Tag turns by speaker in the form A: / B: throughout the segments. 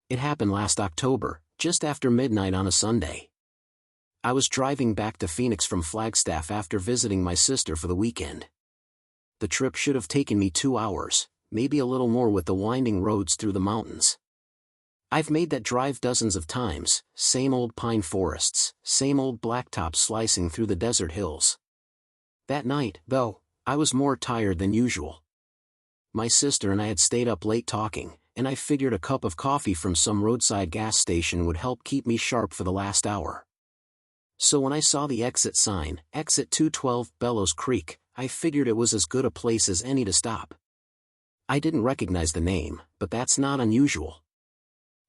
A: It happened last October, just after midnight on a Sunday. I was driving back to Phoenix from Flagstaff after visiting my sister for the weekend. The trip should have taken me 2 hours, maybe a little more with the winding roads through the mountains. I've made that drive dozens of times, same old pine forests, same old blacktop slicing through the desert hills. That night, though, I was more tired than usual. My sister and I had stayed up late talking, and I figured a cup of coffee from some roadside gas station would help keep me sharp for the last hour. So when I saw the exit sign, Exit 212 Bellows Creek, I figured it was as good a place as any to stop. I didn't recognize the name, but that's not unusual.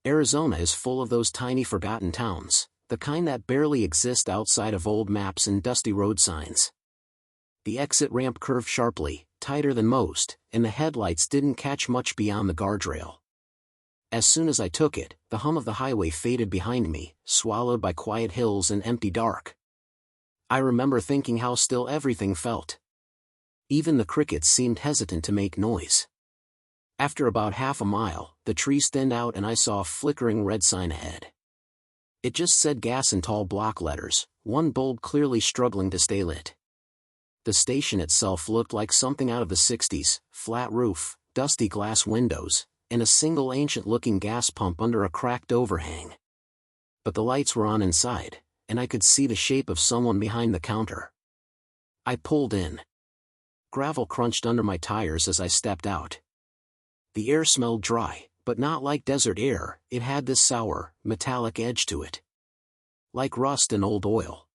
A: Arizona is full of those tiny forgotten towns, the kind that barely exist outside of old maps and dusty road signs. The exit ramp curved sharply, tighter than most, and the headlights didn't catch much beyond the guardrail. As soon as I took it, the hum of the highway faded behind me, swallowed by quiet hills and empty dark. I remember thinking how still everything felt. Even the crickets seemed hesitant to make noise. After about half a mile, the trees thinned out and I saw a flickering red sign ahead. It just said gas in tall block letters, one bulb clearly struggling to stay lit. The station itself looked like something out of the 60s, flat roof, dusty glass windows, and a single ancient-looking gas pump under a cracked overhang. But the lights were on inside, and I could see the shape of someone behind the counter. I pulled in. Gravel crunched under my tires as I stepped out. The air smelled dry, but not like desert air, it had this sour, metallic edge to it. Like rust and old oil.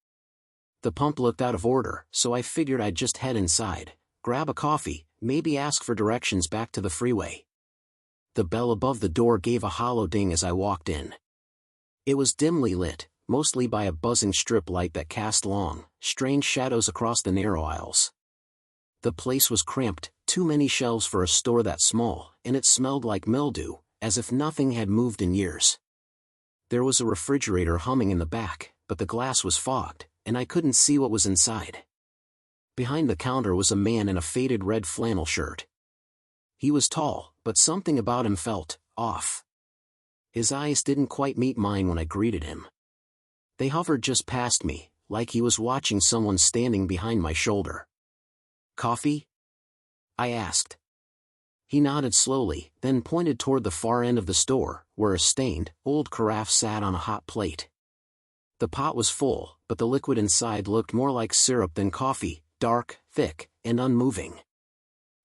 A: The pump looked out of order, so I figured I'd just head inside, grab a coffee, maybe ask for directions back to the freeway. The bell above the door gave a hollow ding as I walked in. It was dimly lit, mostly by a buzzing strip light that cast long, strange shadows across the narrow aisles. The place was cramped, too many shelves for a store that small, and it smelled like mildew, as if nothing had moved in years. There was a refrigerator humming in the back, but the glass was fogged, and I couldn't see what was inside. Behind the counter was a man in a faded red flannel shirt. He was tall, but something about him felt off. His eyes didn't quite meet mine when I greeted him. They hovered just past me, like he was watching someone standing behind my shoulder. "Coffee?" I asked. He nodded slowly, then pointed toward the far end of the store, where a stained, old carafe sat on a hot plate. The pot was full, but the liquid inside looked more like syrup than coffee, dark, thick, and unmoving.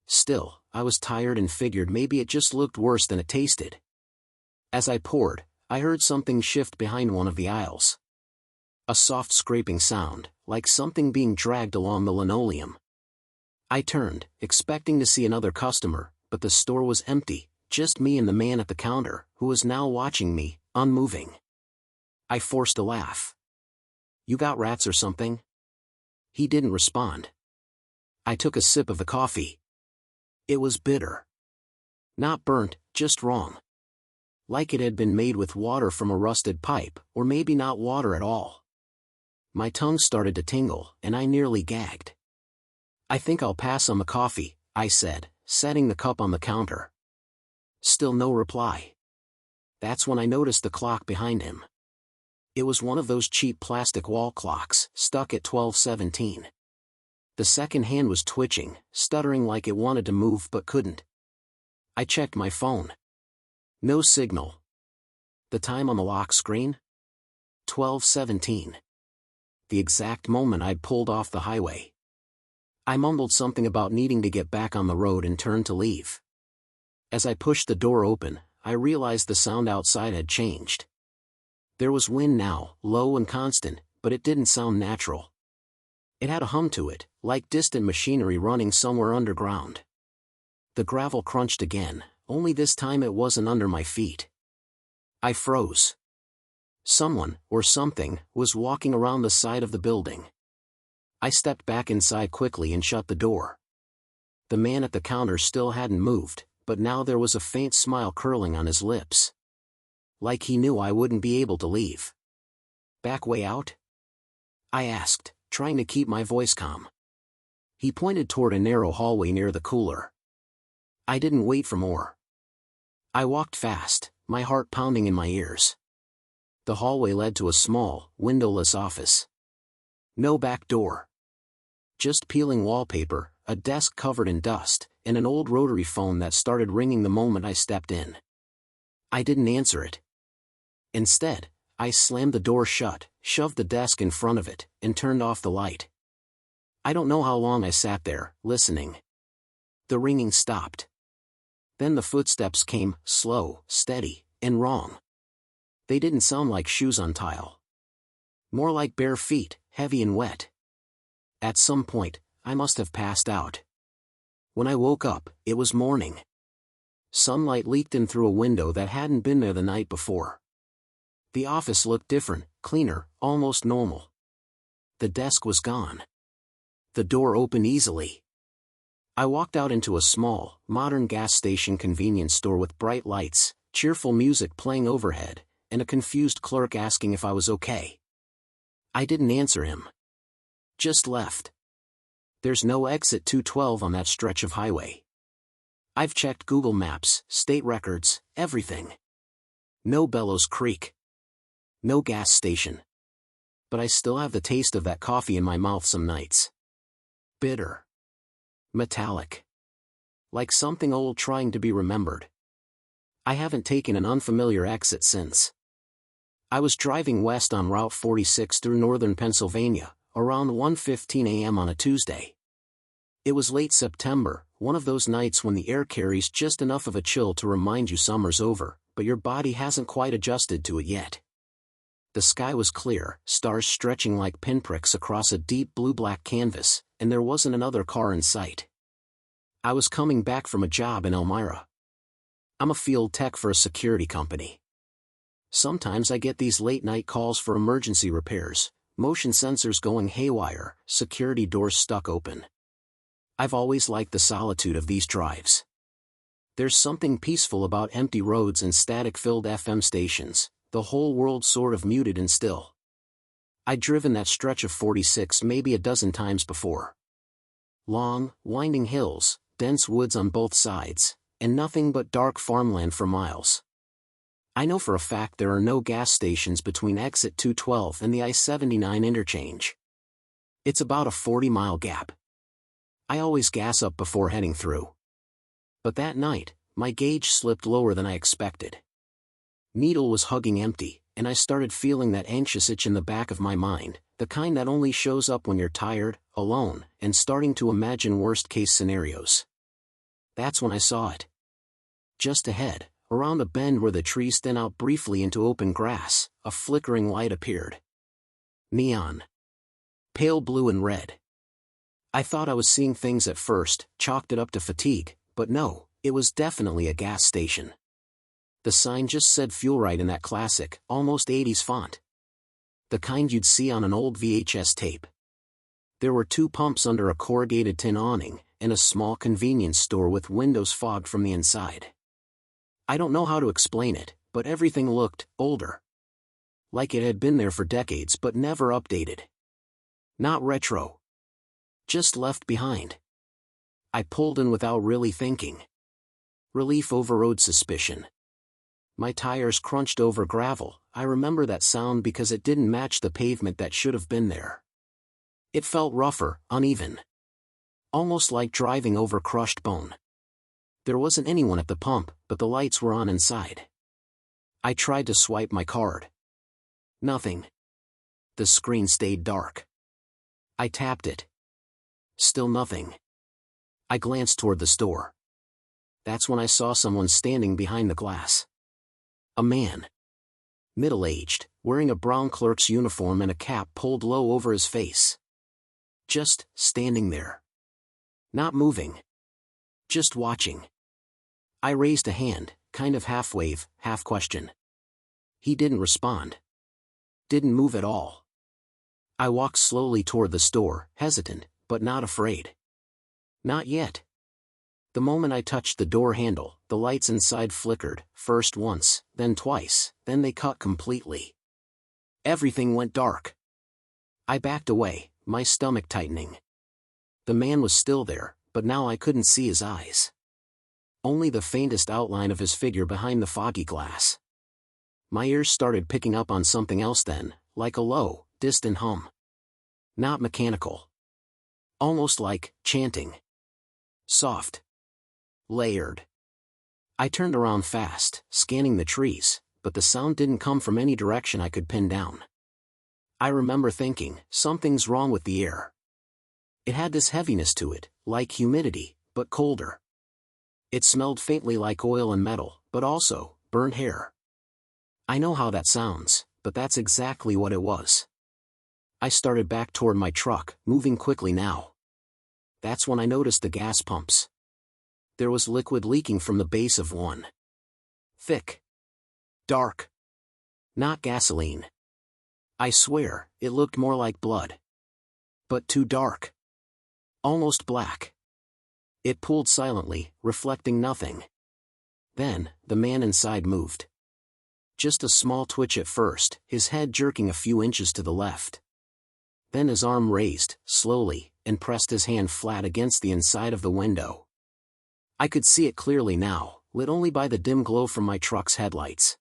A: Still, I was tired and figured maybe it just looked worse than it tasted. As I poured, I heard something shift behind one of the aisles. A soft scraping sound, like something being dragged along the linoleum. I turned, expecting to see another customer, but the store was empty, just me and the man at the counter, who was now watching me, unmoving. I forced a laugh. "You got rats or something?" He didn't respond. I took a sip of the coffee. It was bitter. Not burnt, just wrong. Like it had been made with water from a rusted pipe, or maybe not water at all. My tongue started to tingle, and I nearly gagged. "I think I'll pass on the coffee," I said, setting the cup on the counter. Still no reply. That's when I noticed the clock behind him. It was one of those cheap plastic wall clocks, stuck at 12:17. The second hand was twitching, stuttering like it wanted to move but couldn't. I checked my phone. No signal. The time on the lock screen? 12:17. The exact moment I'd pulled off the highway. I mumbled something about needing to get back on the road and turned to leave. As I pushed the door open, I realized the sound outside had changed. There was wind now, low and constant, but it didn't sound natural. It had a hum to it, like distant machinery running somewhere underground. The gravel crunched again, only this time it wasn't under my feet. I froze. Someone, or something, was walking around the side of the building. I stepped back inside quickly and shut the door. The man at the counter still hadn't moved, but now there was a faint smile curling on his lips. Like he knew I wouldn't be able to leave. "Back way out?" I asked, trying to keep my voice calm. He pointed toward a narrow hallway near the cooler. I didn't wait for more. I walked fast, my heart pounding in my ears. The hallway led to a small, windowless office. No back door. Just peeling wallpaper, a desk covered in dust, and an old rotary phone that started ringing the moment I stepped in. I didn't answer it. Instead, I slammed the door shut, shoved the desk in front of it, and turned off the light. I don't know how long I sat there, listening. The ringing stopped. Then the footsteps came, slow, steady, and wrong. They didn't sound like shoes on tile. More like bare feet, heavy and wet. At some point, I must have passed out. When I woke up, it was morning. Sunlight leaked in through a window that hadn't been there the night before. The office looked different, cleaner, almost normal. The desk was gone. The door opened easily. I walked out into a small, modern gas station convenience store with bright lights, cheerful music playing overhead, and a confused clerk asking if I was okay. I didn't answer him. Just left. There's no exit 212 on that stretch of highway. I've checked Google Maps, state records, everything. No Bellows Creek. No gas station. But I still have the taste of that coffee in my mouth some nights. Bitter. Metallic. Like something old trying to be remembered. I haven't taken an unfamiliar exit since. I was driving west on Route 46 through northern Pennsylvania, around 1:15 a.m. on a Tuesday. It was late September, one of those nights when the air carries just enough of a chill to remind you summer's over, but your body hasn't quite adjusted to it yet. The sky was clear, stars stretching like pinpricks across a deep blue-black canvas, and there wasn't another car in sight. I was coming back from a job in Elmira. I'm a field tech for a security company. Sometimes I get these late-night calls for emergency repairs, motion sensors going haywire, security doors stuck open. I've always liked the solitude of these drives. There's something peaceful about empty roads and static-filled FM stations, the whole world sort of muted and still. I'd driven that stretch of 46 maybe a dozen times before. Long, winding hills, dense woods on both sides, and nothing but dark farmland for miles. I know for a fact there are no gas stations between exit 212 and the I-79 interchange. It's about a 40-mile gap. I always gas up before heading through. But that night, my gauge slipped lower than I expected. Needle was hugging empty, and I started feeling that anxious itch in the back of my mind, the kind that only shows up when you're tired, alone, and starting to imagine worst-case scenarios. That's when I saw it. Just ahead, around a bend where the trees thin out briefly into open grass, a flickering light appeared. Neon. Pale blue and red. I thought I was seeing things at first, chalked it up to fatigue, but no, it was definitely a gas station. The sign just said fuel right in that classic, almost 80s font. The kind you'd see on an old VHS tape. There were 2 pumps under a corrugated tin awning, and a small convenience store with windows fogged from the inside. I don't know how to explain it, but everything looked older. Like it had been there for decades but never updated. Not retro. Just left behind. I pulled in without really thinking. Relief overrode suspicion. My tires crunched over gravel. I remember that sound because it didn't match the pavement that should have been there. It felt rougher, uneven. Almost like driving over crushed bone. There wasn't anyone at the pump, but the lights were on inside. I tried to swipe my card. Nothing. The screen stayed dark. I tapped it. Still nothing. I glanced toward the store. That's when I saw someone standing behind the glass. A man. Middle-aged, wearing a brown clerk's uniform and a cap pulled low over his face. Just standing there. Not moving. Just watching. I raised a hand, kind of half-wave, half-question. He didn't respond. Didn't move at all. I walked slowly toward the store, hesitant, but not afraid. Not yet. The moment I touched the door handle, the lights inside flickered, first once, then twice, then they cut completely. Everything went dark. I backed away, my stomach tightening. The man was still there, but now I couldn't see his eyes. only the faintest outline of his figure behind the foggy glass. My ears started picking up on something else then, like a low, distant hum. Not mechanical. Almost like chanting. Soft. Layered. I turned around fast, scanning the trees, but the sound didn't come from any direction I could pin down. I remember thinking, something's wrong with the air. It had this heaviness to it, like humidity, but colder. It smelled faintly like oil and metal, but also, burnt hair. I know how that sounds, but that's exactly what it was. I started back toward my truck, moving quickly now. That's when I noticed the gas pumps. There was liquid leaking from the base of one. Thick. Dark. Not gasoline. I swear, it looked more like blood. But too dark. Almost black. It pooled silently, reflecting nothing. Then, the man inside moved. Just a small twitch at first, his head jerking a few inches to the left. Then his arm raised, slowly, and pressed his hand flat against the inside of the window. I could see it clearly now, lit only by the dim glow from my truck's headlights.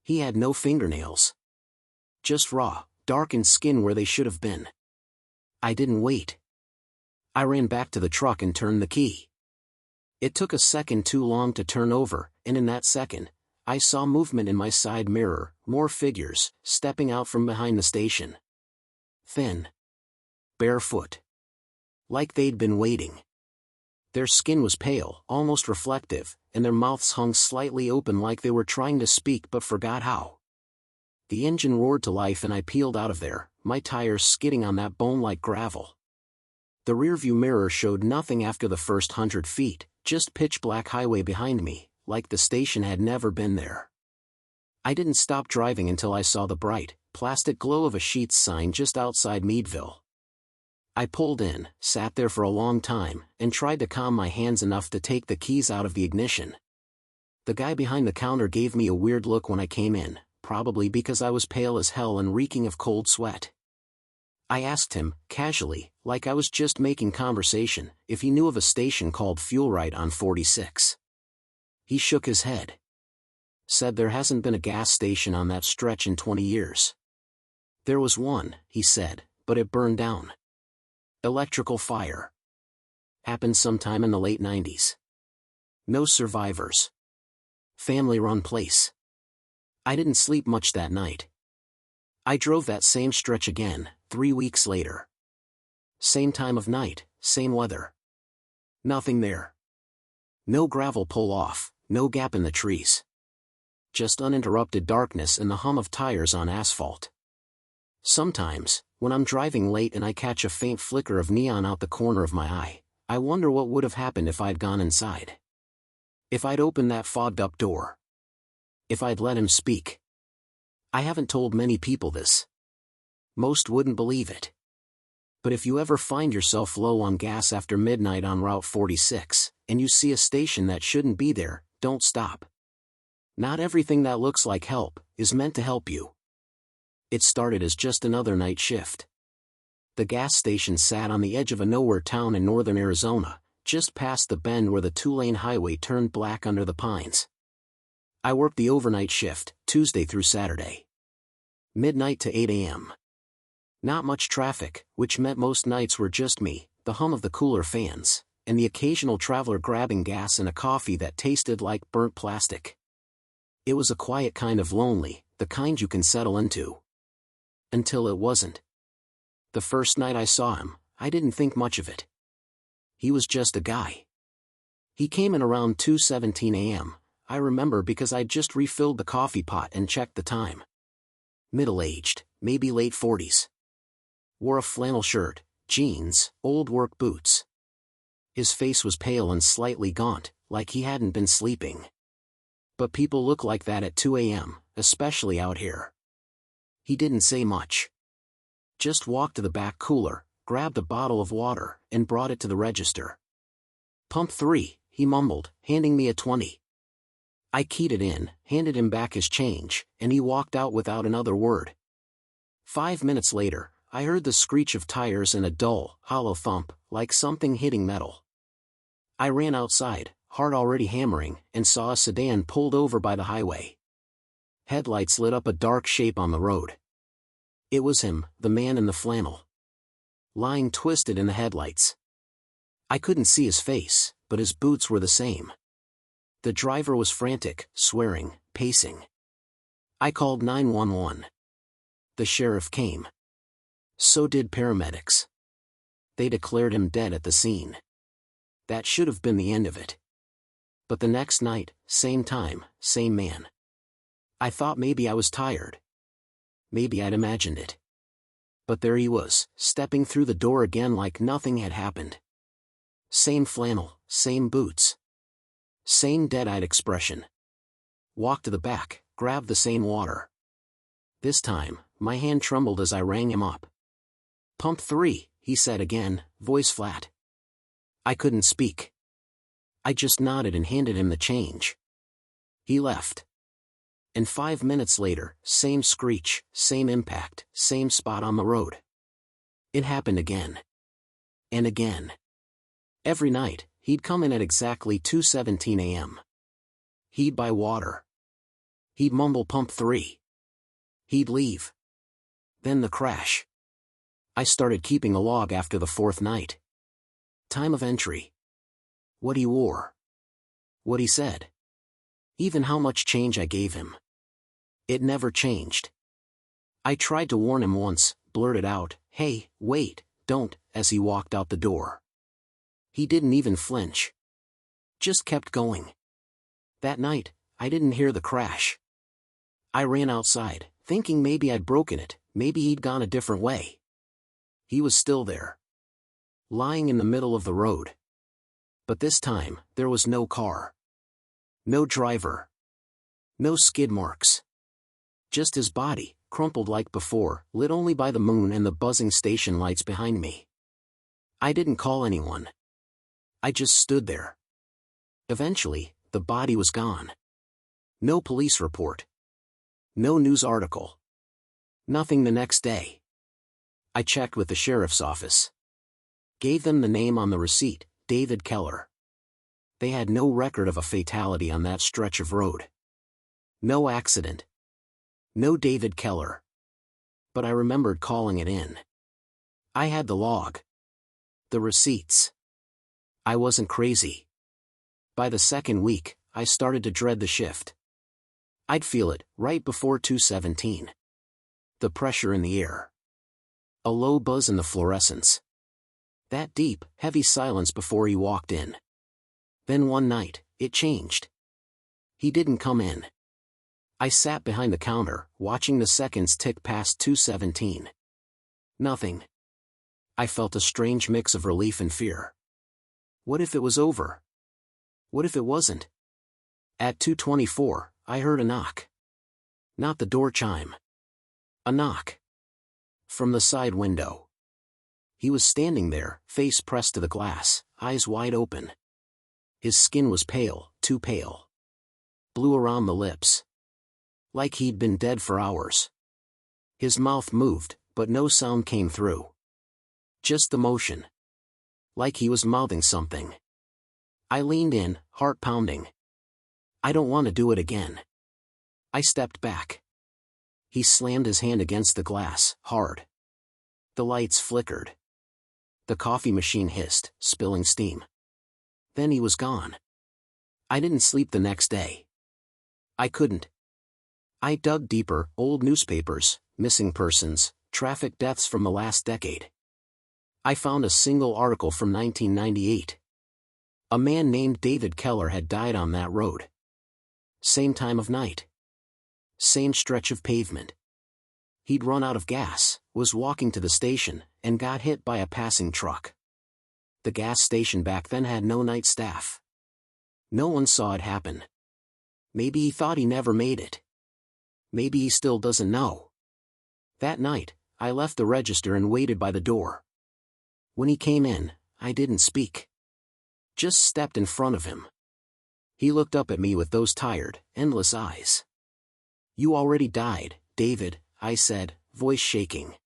A: He had no fingernails. Just raw, darkened skin where they should have been. I didn't wait. I ran back to the truck and turned the key. It took a second too long to turn over, and in that second, I saw movement in my side mirror, more figures, stepping out from behind the station. Thin. Barefoot. Like they'd been waiting. Their skin was pale, almost reflective, and their mouths hung slightly open like they were trying to speak but forgot how. The engine roared to life and I peeled out of there, my tires skidding on that bone-like gravel. The rearview mirror showed nothing after the first 100 feet, just pitch-black highway behind me, like the station had never been there. I didn't stop driving until I saw the bright, plastic glow of a Sheetz sign just outside Meadville. I pulled in, sat there for a long time, and tried to calm my hands enough to take the keys out of the ignition. The guy behind the counter gave me a weird look when I came in, probably because I was pale as hell and reeking of cold sweat. I asked him, casually, like I was just making conversation, if he knew of a station called Fuelright on 46. He shook his head. Said there hasn't been a gas station on that stretch in 20 years. There was one, he said, but it burned down. Electrical fire. Happened sometime in the late 90s. No survivors. Family-run place. I didn't sleep much that night. I drove that same stretch again, 3 weeks later. Same time of night, same weather. Nothing there. No gravel pull-off, no gap in the trees. Just uninterrupted darkness and the hum of tires on asphalt. Sometimes, when I'm driving late and I catch a faint flicker of neon out the corner of my eye, I wonder what would have happened if I'd gone inside. If I'd opened that fogged-up door. If I'd let him speak. I haven't told many people this. Most wouldn't believe it. But if you ever find yourself low on gas after midnight on Route 46, and you see a station that shouldn't be there, don't stop. Not everything that looks like help is meant to help you. It started as just another night shift. The gas station sat on the edge of a nowhere town in northern Arizona, just past the bend where the two-lane highway turned black under the pines. I worked the overnight shift, Tuesday through Saturday. Midnight to 8 a.m. Not much traffic, which meant most nights were just me, the hum of the cooler fans, and the occasional traveler grabbing gas and a coffee that tasted like burnt plastic. It was a quiet kind of lonely, the kind you can settle into. Until it wasn't. The first night I saw him, I didn't think much of it. He was just a guy. He came in around 2:17 a.m., I remember because I'd just refilled the coffee pot and checked the time. Middle-aged, maybe late 40s. Wore a flannel shirt, jeans, old work boots. His face was pale and slightly gaunt, like he hadn't been sleeping. But people look like that at 2 a.m., especially out here. He didn't say much. Just walked to the back cooler, grabbed a bottle of water, and brought it to the register. "Pump 3, he mumbled, handing me a 20. I keyed it in, handed him back his change, and he walked out without another word. 5 minutes later, I heard the screech of tires and a dull, hollow thump, like something hitting metal. I ran outside, heart already hammering, and saw a sedan pulled over by the highway. Headlights lit up a dark shape on the road. It was him, the man in the flannel, lying twisted in the headlights. I couldn't see his face, but his boots were the same. The driver was frantic, swearing, pacing. I called 911. The sheriff came. So did paramedics. They declared him dead at the scene. That should have been the end of it. But the next night, same time, same man. I thought maybe I was tired. Maybe I'd imagined it. But there he was, stepping through the door again like nothing had happened. Same flannel, same boots. Same dead-eyed expression. Walked to the back, grabbed the same water. This time, my hand trembled as I rang him up. "Pump 3, he said again, voice flat. I couldn't speak. I just nodded and handed him the change. He left. And 5 minutes later, same screech, same impact, same spot on the road. It happened again. And again. Every night, he'd come in at exactly 2:17 a.m. He'd buy water. He'd mumble pump 3. He'd leave. Then the crash. I started keeping a log after the 4th night. Time of entry. What he wore. What he said. Even how much change I gave him. It never changed. I tried to warn him once, blurted out, "Hey, wait, don't," as he walked out the door. He didn't even flinch. Just kept going. That night, I didn't hear the crash. I ran outside, thinking maybe I'd broken it, maybe he'd gone a different way. He was still there. Lying in the middle of the road. But this time, there was no car. No driver. No skid marks. Just his body, crumpled like before, lit only by the moon and the buzzing station lights behind me. I didn't call anyone. I just stood there. Eventually, the body was gone. No police report. No news article. Nothing the next day. I checked with the sheriff's office. Gave them the name on the receipt, David Keller. They had no record of a fatality on that stretch of road. No accident. No David Keller. But I remembered calling it in. I had the log. The receipts. I wasn't crazy. By the second week, I started to dread the shift. I'd feel it, right before 2:17. The pressure in the air. A low buzz in the fluorescence. That deep, heavy silence before he walked in. Then one night, it changed. He didn't come in. I sat behind the counter, watching the seconds tick past 2:17. Nothing. I felt a strange mix of relief and fear. What if it was over? What if it wasn't? At 2:24, I heard a knock. Not the door chime. A knock. From the side window. He was standing there, face pressed to the glass, eyes wide open. His skin was pale, too pale. Blue around the lips. Like he'd been dead for hours. His mouth moved, but no sound came through. Just the motion. Like he was mouthing something. I leaned in, heart pounding. I don't want to do it again. I stepped back. He slammed his hand against the glass, hard. The lights flickered. The coffee machine hissed, spilling steam. Then he was gone. I didn't sleep the next day. I couldn't. I dug deeper, old newspapers, missing persons, traffic deaths from the last decade. I found a single article from 1998. A man named David Keller had died on that road. Same time of night. Same stretch of pavement. He'd run out of gas, was walking to the station, and got hit by a passing truck. The gas station back then had no night staff. No one saw it happen. Maybe he thought he never made it. Maybe he still doesn't know. That night, I left the register and waited by the door. When he came in, I didn't speak. Just stepped in front of him. He looked up at me with those tired, endless eyes. "You already died, David," I said, voice shaking.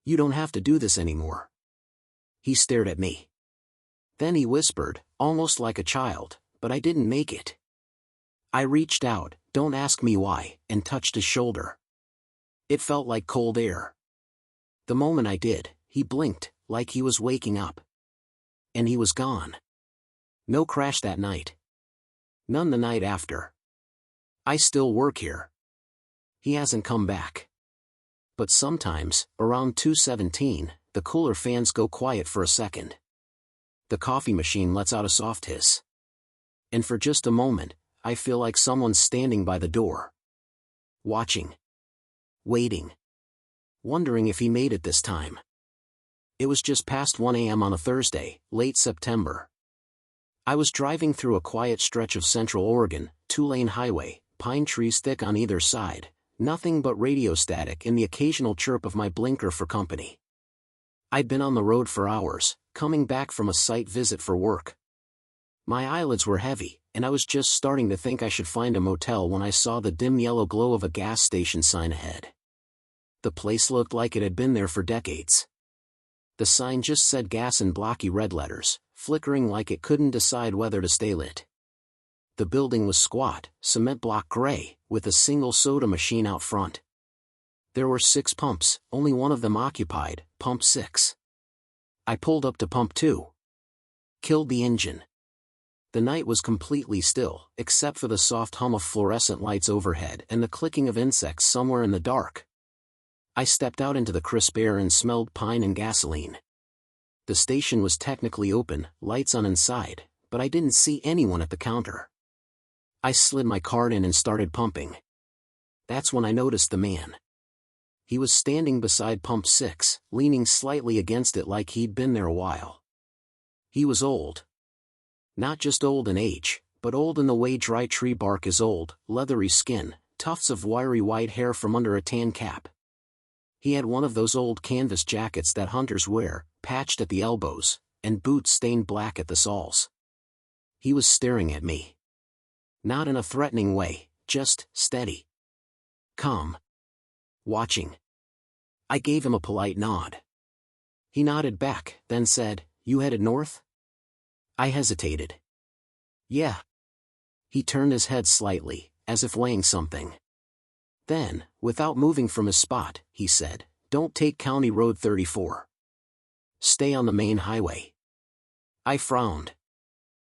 A: "You don't have to do this anymore." He stared at me. Then he whispered, almost like a child, but I didn't make it. I reached out, don't ask me why, and touched his shoulder. It felt like cold air. The moment I did, he blinked, like he was waking up. And he was gone. No crash that night. None the night after. I still work here. He hasn't come back. But sometimes, around 2:17, the cooler fans go quiet for a second. The coffee machine lets out a soft hiss. And for just a moment, I feel like someone's standing by the door. Watching. Waiting. Wondering if he made it this time. It was just past 1 a.m. on a Thursday, late September. I was driving through a quiet stretch of Central Oregon, 2-lane highway, pine trees thick on either side, nothing but radio static and the occasional chirp of my blinker for company. I'd been on the road for hours, coming back from a site visit for work. My eyelids were heavy, and I was just starting to think I should find a motel when I saw the dim yellow glow of a gas station sign ahead. The place looked like it had been there for decades. The sign just said gas in blocky red letters, flickering like it couldn't decide whether to stay lit. The building was squat, cement block gray, with a single soda machine out front. There were 6 pumps, only one of them occupied, pump 6. I pulled up to pump 2. Killed the engine. The night was completely still, except for the soft hum of fluorescent lights overhead and the clicking of insects somewhere in the dark. I stepped out into the crisp air and smelled pine and gasoline. The station was technically open, lights on inside, but I didn't see anyone at the counter. I slid my card in and started pumping. That's when I noticed the man. He was standing beside pump 6, leaning slightly against it like he'd been there a while. He was old. Not just old in age, but old in the way dry tree bark is old, leathery skin, tufts of wiry white hair from under a tan cap. He had one of those old canvas jackets that hunters wear, patched at the elbows, and boots stained black at the soles. He was staring at me. Not in a threatening way, just steady. Calm. Watching. I gave him a polite nod. He nodded back, then said, "You headed north?" I hesitated. "Yeah." He turned his head slightly, as if weighing something. Then, without moving from his spot, he said, "Don't take County Road 34. Stay on the main highway." I frowned.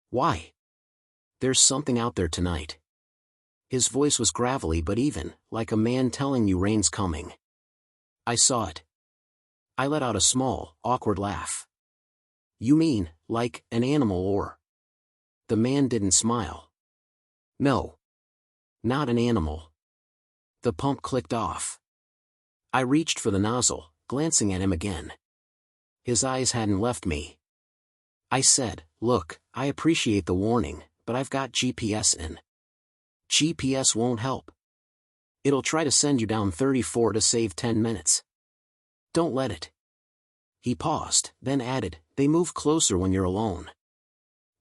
A: "Why?" "There's something out there tonight." His voice was gravelly but even, like a man telling you rain's coming. I saw it. I let out a small, awkward laugh. "You mean, like, an animal or?" The man didn't smile. "No. Not an animal." The pump clicked off. I reached for the nozzle, glancing at him again. His eyes hadn't left me. I said, "Look, I appreciate the warning, but I've got GPS in." "GPS won't help. It'll try to send you down 34 to save 10 minutes. Don't let it." He paused, then added, "They move closer when you're alone."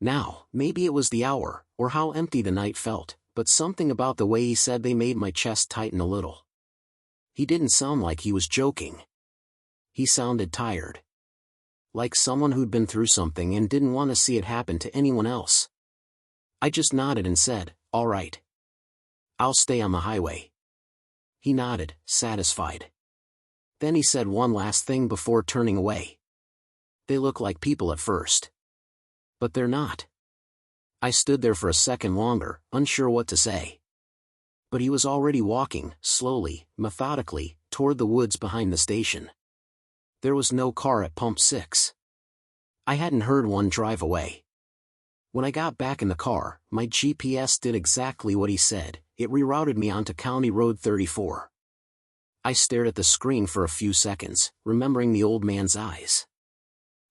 A: Now, maybe it was the hour, or how empty the night felt, but something about the way he said they made my chest tighten a little. He didn't sound like he was joking. He sounded tired. Like someone who'd been through something and didn't want to see it happen to anyone else. I just nodded and said, "All right. I'll stay on the highway." He nodded, satisfied. Then he said one last thing before turning away. "They look like people at first. But they're not." I stood there for a second longer, unsure what to say. But he was already walking, slowly, methodically, toward the woods behind the station. There was no car at pump 6. I hadn't heard one drive away. When I got back in the car, my GPS did exactly what he said. It rerouted me onto County Road 34. I stared at the screen for a few seconds, remembering the old man's eyes.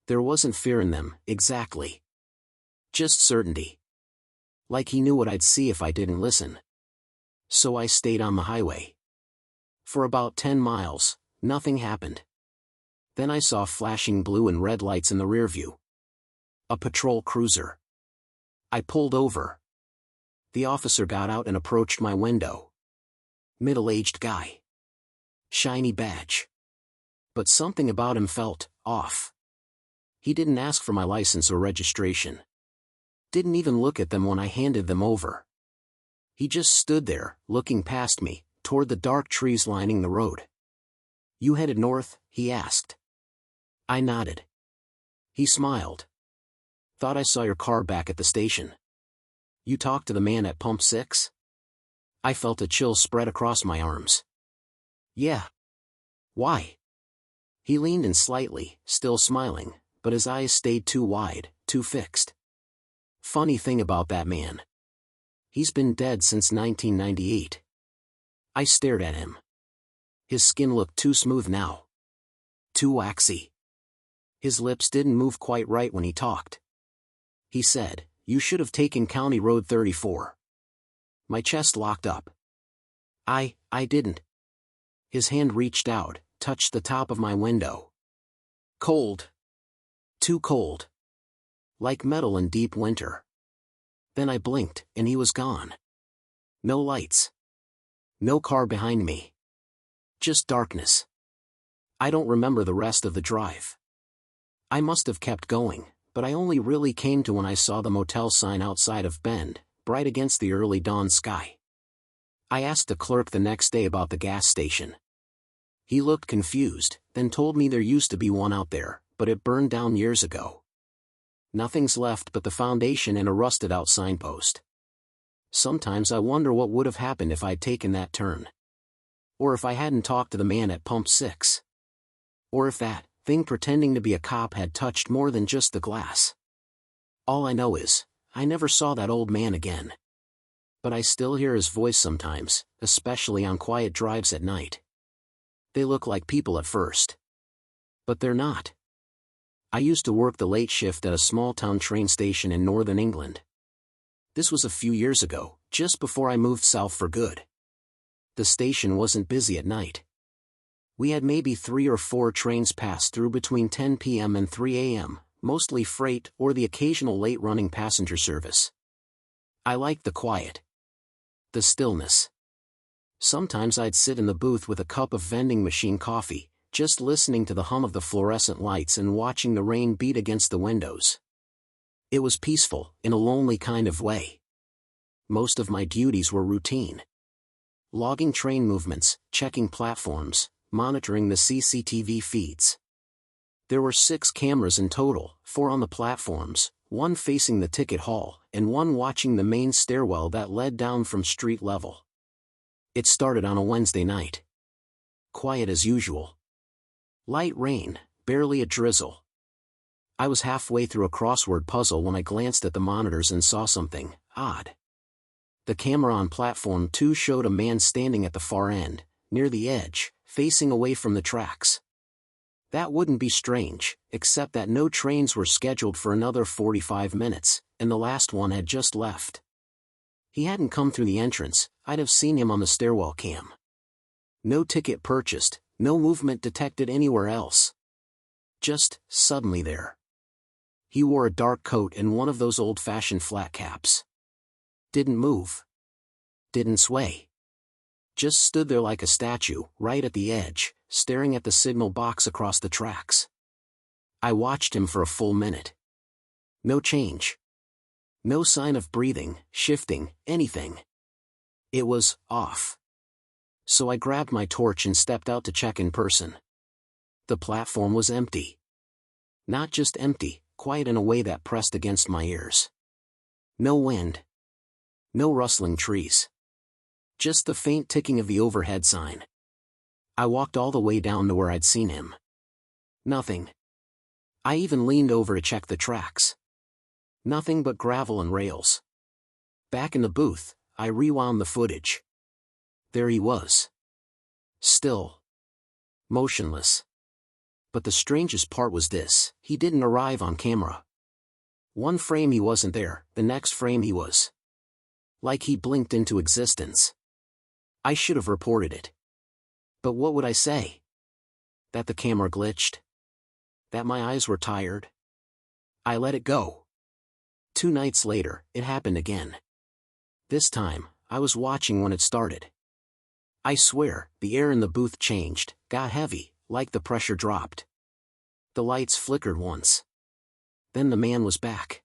A: There wasn't fear in them, exactly. Just certainty. Like he knew what I'd see if I didn't listen. So I stayed on the highway. For about 10 miles, nothing happened. Then I saw flashing blue and red lights in the rearview. A patrol cruiser. I pulled over. The officer got out and approached my window. Middle-aged guy. Shiny badge. But something about him felt off. He didn't ask for my license or registration. Didn't even look at them when I handed them over. He just stood there, looking past me, toward the dark trees lining the road. "You headed north?" he asked. I nodded. He smiled. "Thought I saw your car back at the station. You talked to the man at pump 6? I felt a chill spread across my arms. "Yeah." "Why?" He leaned in slightly, still smiling, but his eyes stayed too wide, too fixed. "Funny thing about that man. He's been dead since 1998. I stared at him. His skin looked too smooth now. Too waxy. His lips didn't move quite right when he talked. He said, "You should have taken County Road 34. My chest locked up. I didn't. His hand reached out, touched the top of my window. Cold. Too cold. Like metal in deep winter. Then I blinked, and he was gone. No lights. No car behind me. Just darkness. I don't remember the rest of the drive. I must have kept going, but I only really came to when I saw the motel sign outside of Bend, bright against the early dawn sky. I asked the clerk the next day about the gas station. He looked confused, then told me there used to be one out there, but it burned down years ago. Nothing's left but the foundation and a rusted-out signpost. Sometimes I wonder what would have happened if I'd taken that turn. Or if I hadn't talked to the man at pump 6. Or if that thing pretending to be a cop had touched more than just the glass. All I know is, I never saw that old man again. But I still hear his voice sometimes, especially on quiet drives at night. They look like people at first. But they're not. I used to work the late shift at a small-town train station in northern England. This was a few years ago, just before I moved south for good. The station wasn't busy at night. We had maybe 3 or 4 trains pass through between 10 p.m. and 3 a.m., mostly freight or the occasional late-running passenger service. I liked the quiet. The stillness. Sometimes I'd sit in the booth with a cup of vending machine coffee, just listening to the hum of the fluorescent lights and watching the rain beat against the windows. It was peaceful, in a lonely kind of way. Most of my duties were routine. Logging train movements, checking platforms, monitoring the CCTV feeds. There were 6 cameras in total, 4 on the platforms, 1 facing the ticket hall, and 1 watching the main stairwell that led down from street level. It started on a Wednesday night. Quiet as usual. Light rain, barely a drizzle. I was halfway through a crossword puzzle when I glanced at the monitors and saw something odd. The camera on platform 2 showed a man standing at the far end, near the edge, facing away from the tracks. That wouldn't be strange, except that no trains were scheduled for another 45 minutes, and the last one had just left. He hadn't come through the entrance. I'd have seen him on the stairwell cam. No ticket purchased, no movement detected anywhere else. Just, suddenly there. He wore a dark coat and one of those old-fashioned flat caps. Didn't move. Didn't sway. Just stood there like a statue, right at the edge, staring at the signal box across the tracks. I watched him for a full minute. No change. No sign of breathing, shifting, anything. It was off. So I grabbed my torch and stepped out to check in person. The platform was empty. Not just empty, quiet in a way that pressed against my ears. No wind. No rustling trees. Just the faint ticking of the overhead sign. I walked all the way down to where I'd seen him. Nothing. I even leaned over to check the tracks. Nothing but gravel and rails. Back in the booth, I rewound the footage. There he was. Still. Motionless. But the strangest part was this: he didn't arrive on camera. One frame he wasn't there, the next frame he was. Like he blinked into existence. I should have reported it. But what would I say? That the camera glitched? That my eyes were tired? I let it go. 2 nights later, it happened again. This time, I was watching when it started. I swear, the air in the booth changed, got heavy, like the pressure dropped. The lights flickered once. Then the man was back.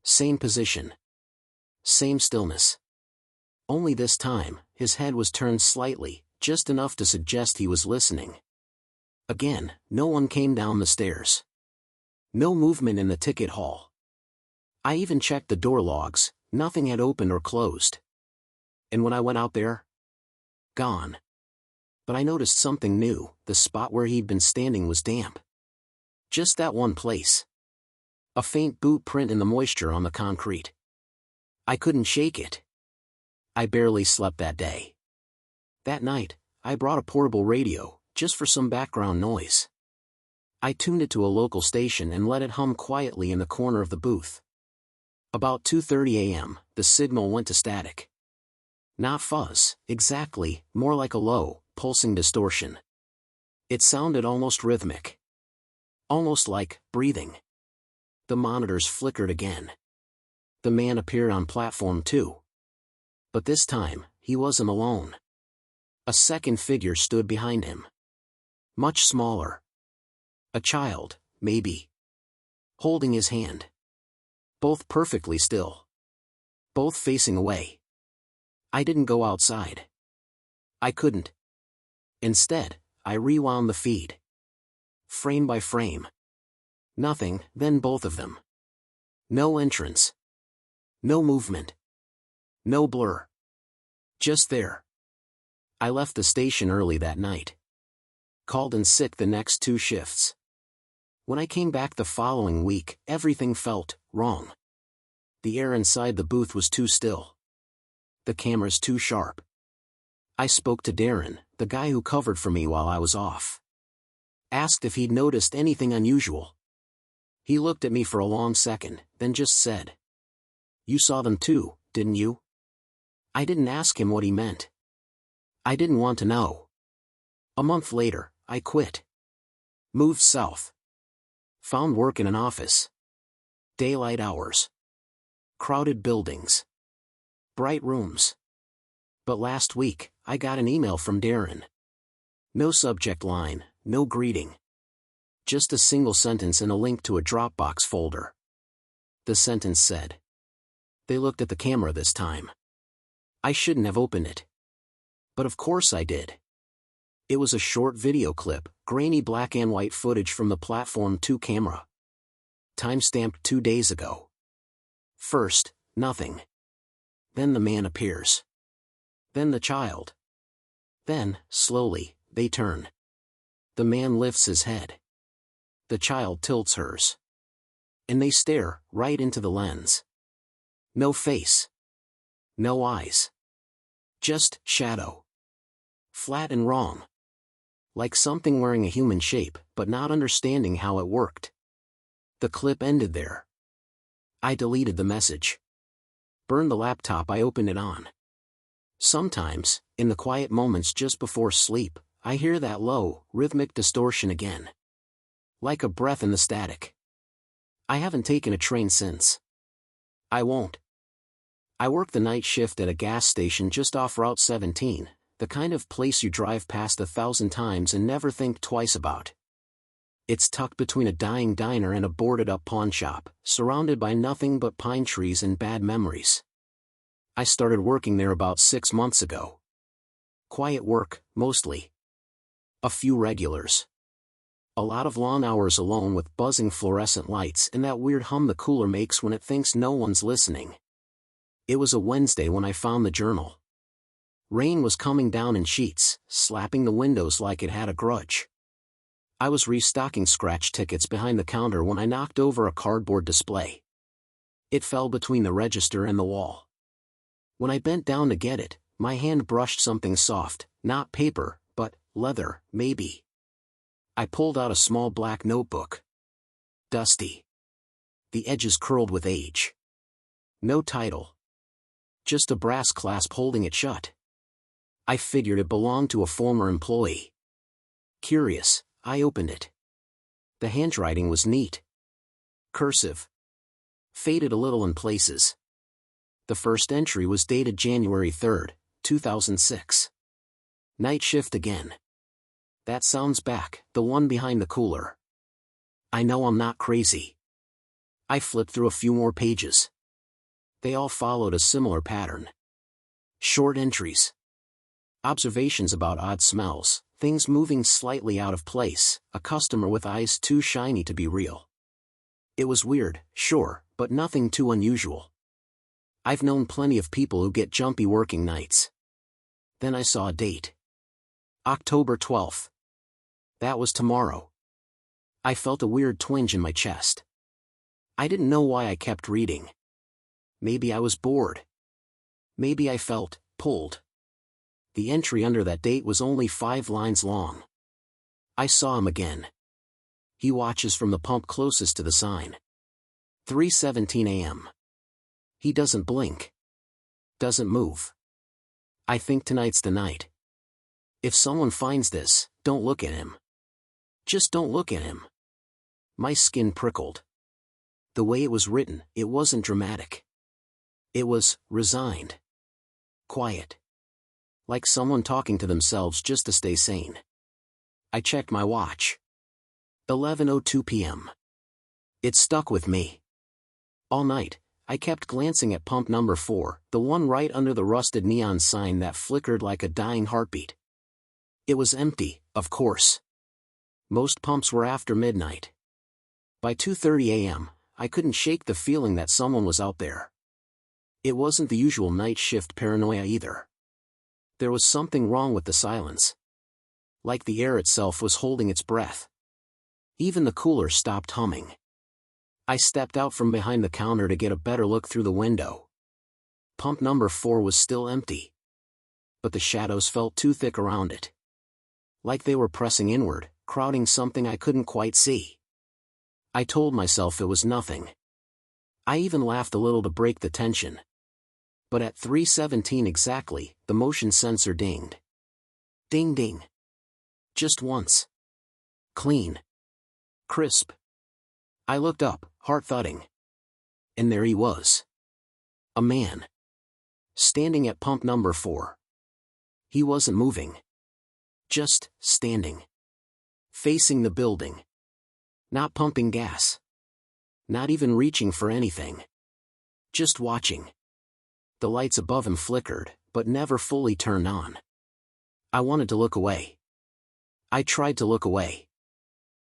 A: Same position. Same stillness. Only this time, his head was turned slightly, just enough to suggest he was listening. Again, no one came down the stairs. No movement in the ticket hall. I even checked the door logs, nothing had opened or closed. And when I went out there? Gone. But I noticed something new, the spot where he'd been standing was damp. Just that one place. A faint boot print in the moisture on the concrete. I couldn't shake it. I barely slept that day. That night, I brought a portable radio, just for some background noise. I tuned it to a local station and let it hum quietly in the corner of the booth. About 2:30 a.m., the signal went to static. Not fuzz, exactly, more like a low, pulsing distortion. It sounded almost rhythmic. Almost like breathing. The monitors flickered again. The man appeared on platform 2. But this time, he wasn't alone. A second figure stood behind him. Much smaller. A child, maybe. Holding his hand. Both perfectly still. Both facing away. I didn't go outside. I couldn't. Instead, I rewound the feed. Frame by frame. Nothing, then both of them. No entrance. No movement. No blur. Just there. I left the station early that night. Called in sick the next 2 shifts. When I came back the following week, everything felt wrong. The air inside the booth was too still. The cameras too sharp. I spoke to Darren, the guy who covered for me while I was off. Asked if he'd noticed anything unusual. He looked at me for a long second, then just said, "You saw them too, didn't you?" I didn't ask him what he meant. I didn't want to know. A month later, I quit. Moved south. Found work in an office. Daylight hours. Crowded buildings. Bright rooms. But last week, I got an email from Darren. No subject line, no greeting. Just a single sentence and a link to a Dropbox folder. The sentence said, "They looked at the camera this time." I shouldn't have opened it. But of course I did. It was a short video clip, grainy black and white footage from the Platform 2 camera. Timestamped 2 days ago. First, nothing. Then the man appears. Then the child. Then, slowly, they turn. The man lifts his head. The child tilts hers. And they stare, right into the lens. No face. No eyes. Just shadow. Flat and wrong. Like something wearing a human shape, but not understanding how it worked. The clip ended there. I deleted the message. Burned the laptop I opened it on. Sometimes, in the quiet moments just before sleep, I hear that low, rhythmic distortion again. Like a breath in the static. I haven't taken a train since. I won't. I work the night shift at a gas station just off Route 17, the kind of place you drive past 1,000 times and never think twice about. It's tucked between a dying diner and a boarded-up pawn shop, surrounded by nothing but pine trees and bad memories. I started working there about 6 months ago. Quiet work, mostly. A few regulars. A lot of long hours alone with buzzing fluorescent lights and that weird hum the cooler makes when it thinks no one's listening. It was a Wednesday when I found the journal. Rain was coming down in sheets, slapping the windows like it had a grudge. I was restocking scratch tickets behind the counter when I knocked over a cardboard display. It fell between the register and the wall. When I bent down to get it, my hand brushed something soft, not paper, but leather, maybe. I pulled out a small black notebook. Dusty. The edges curled with age. No title. Just a brass clasp holding it shut. I figured it belonged to a former employee. Curious, I opened it. The handwriting was neat. Cursive. Faded a little in places. The first entry was dated January 3, 2006. Night shift again. That sounds back, the one behind the cooler. I know I'm not crazy. I flipped through a few more pages. They all followed a similar pattern. Short entries. Observations about odd smells, things moving slightly out of place, a customer with eyes too shiny to be real. It was weird, sure, but nothing too unusual. I've known plenty of people who get jumpy working nights. Then I saw a date. October 12th. That was tomorrow. I felt a weird twinge in my chest. I didn't know why I kept reading. Maybe I was bored. Maybe I felt pulled. The entry under that date was only 5 lines long. I saw him again. He watches from the pump closest to the sign. 3:17 a.m. He doesn't blink. Doesn't move. I think tonight's the night. If someone finds this, don't look at him. Just don't look at him. My skin prickled. The way it was written, it wasn't dramatic. It was resigned. Quiet. Like someone talking to themselves just to stay sane. I checked my watch. 11:02 p.m. It stuck with me. All night, I kept glancing at pump number 4, the one right under the rusted neon sign that flickered like a dying heartbeat. It was empty, of course. Most pumps were after midnight. By 2:30 a.m., I couldn't shake the feeling that someone was out there. It wasn't the usual night shift paranoia either. There was something wrong with the silence. Like the air itself was holding its breath. Even the cooler stopped humming. I stepped out from behind the counter to get a better look through the window. Pump number 4 was still empty. But the shadows felt too thick around it. Like they were pressing inward, crowding something I couldn't quite see. I told myself it was nothing. I even laughed a little to break the tension. But at 3:17 exactly, the motion sensor dinged. Ding ding. Just once. Clean. Crisp. I looked up, heart thudding. And there he was. A man. Standing at pump number 4. He wasn't moving. Just standing. Facing the building. Not pumping gas. Not even reaching for anything. Just watching. The lights above him flickered, but never fully turned on. I wanted to look away. I tried to look away.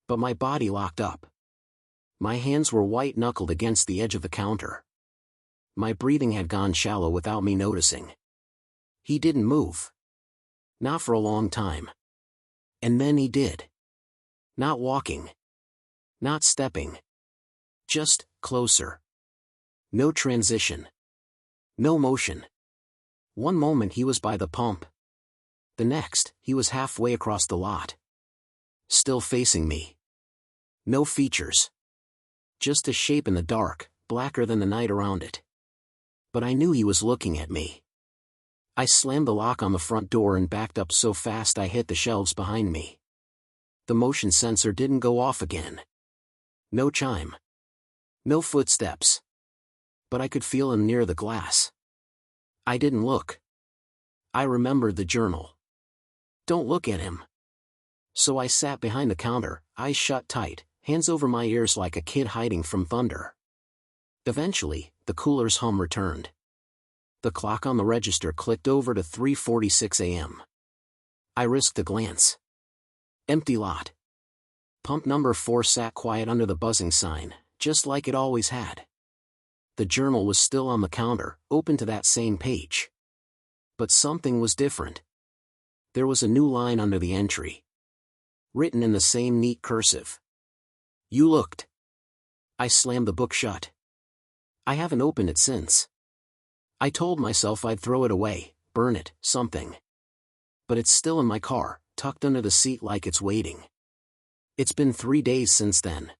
A: But my body locked up. My hands were white-knuckled against the edge of the counter. My breathing had gone shallow without me noticing. He didn't move. Not for a long time. And then he did. Not walking. Not stepping. Just closer. No transition. No motion. One moment he was by the pump. The next, he was halfway across the lot. Still facing me. No features. Just a shape in the dark, blacker than the night around it. But I knew he was looking at me. I slammed the lock on the front door and backed up so fast I hit the shelves behind me. The motion sensor didn't go off again. No chime. No footsteps. But I could feel him near the glass. I didn't look. I remembered the journal. Don't look at him. So I sat behind the counter, eyes shut tight, hands over my ears like a kid hiding from thunder. Eventually, the cooler's hum returned. The clock on the register clicked over to 3:46 a.m. I risked a glance. Empty lot. Pump number 4 sat quiet under the buzzing sign, just like it always had. The journal was still on the counter, open to that same page. But something was different. There was a new line under the entry. Written in the same neat cursive. You looked. I slammed the book shut. I haven't opened it since. I told myself I'd throw it away, burn it, something. But it's still in my car, tucked under the seat like it's waiting. It's been 3 days since then.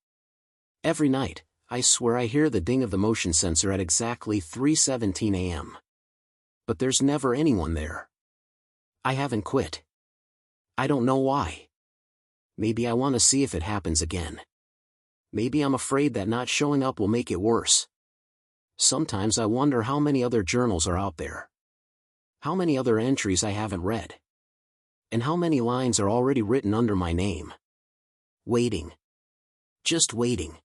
A: Every night, I swear I hear the ding of the motion sensor at exactly 3:17 a.m. But there's never anyone there. I haven't quit. I don't know why. Maybe I want to see if it happens again. Maybe I'm afraid that not showing up will make it worse. Sometimes I wonder how many other journals are out there. How many other entries I haven't read. And how many lines are already written under my name. Waiting. Just waiting.